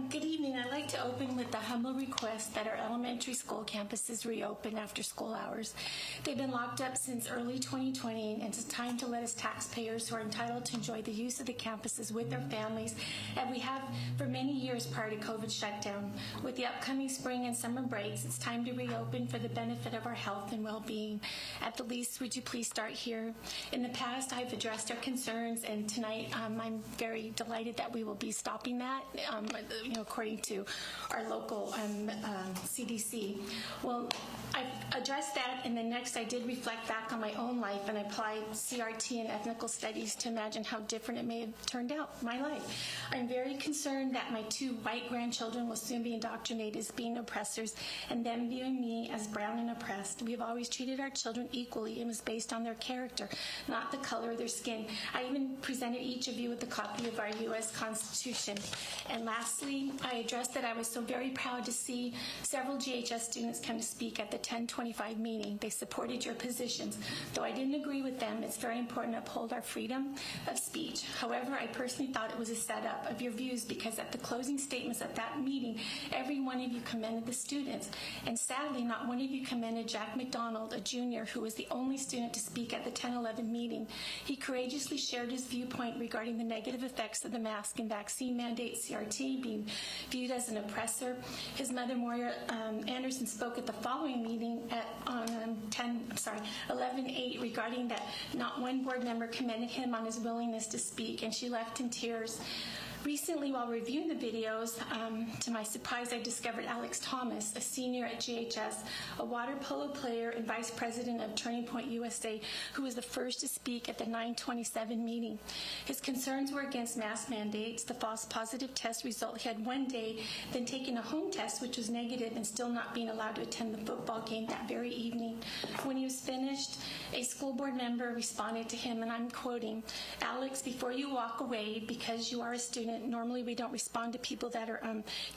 Good evening. I'd like to open with the humble request that our elementary school campuses reopen after school hours. They've been locked up since early 2020, and it's time to let us taxpayers who are entitled to enjoy the use of the campuses with their families, and we have for many years prior to COVID shutdown. With the upcoming spring and summer breaks, it's time to reopen for the benefit of our health and well-being. At the least, would you please start here? In the past, I've addressed our concerns, and tonight I'm very delighted that we will be stopping that. According to our local CDC. Well, I've addressed that, and then next I did reflect back on my own life and applied CRT and ethnical studies to imagine how different it may have turned out, my life. I'm very concerned that my 2 white grandchildren will soon be indoctrinated as being oppressors and them viewing me as brown and oppressed. We have always treated our children equally, and it was based on their character, not the color of their skin. I even presented each of you with a copy of our U.S. Constitution. And lastly, I addressed that I was so very proud to see several GHS students come to speak at the 1025 meeting. They supported your positions. Though I didn't agree with them, it's very important to uphold our freedom of speech. However, I personally thought it was a setup of your views because at the closing statements at that meeting, every one of you commended the students. And sadly, not one of you commended Jack McDonald, a junior who was the only student to speak at the 1011 meeting. He courageously shared his viewpoint regarding the negative effects of the mask and vaccine mandate, CRT, being viewed as an oppressor. His mother, Moira Anderson, spoke at the following meeting at 11/8 regarding that not one board member commended him on his willingness to speak, and she left in tears. Recently, while reviewing the videos, to my surprise, I discovered Alex Thomas, a senior at GHS, a water polo player and vice president of Turning Point USA, who was the first to speak at the 927 meeting. His concerns were against mask mandates, the false positive test result he had one day, then taking a home test, which was negative, and still not being allowed to attend the football game that very evening. When he was finished, a school board member responded to him, and I'm quoting, "Alex, before you walk away, because you are a student, normally we don't respond to people that are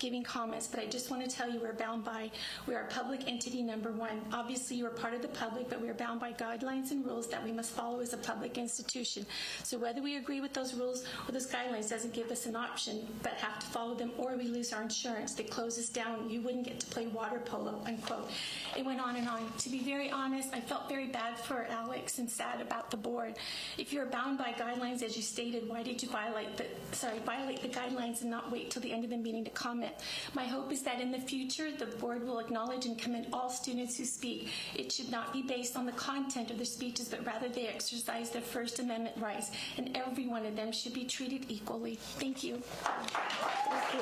giving comments, but I just want to tell you we're bound by, we are public entity number 1. Obviously you are part of the public, but we are bound by guidelines and rules that we must follow as a public institution. So whether we agree with those rules or those guidelines doesn't give us an option, but have to follow them or we lose our insurance. They close us down. You wouldn't get to play water polo," unquote. It went on and on. To be very honest, I felt very bad for Alex and sad about the board. If you're bound by guidelines, as you stated, why did you violate the guidelines and not wait till the end of the meeting to comment? My hope is that in the future, the board will acknowledge and commend all students who speak. It should not be based on the content of their speeches, but rather they exercise their First Amendment rights, and every one of them should be treated equally. Thank you. Thank you.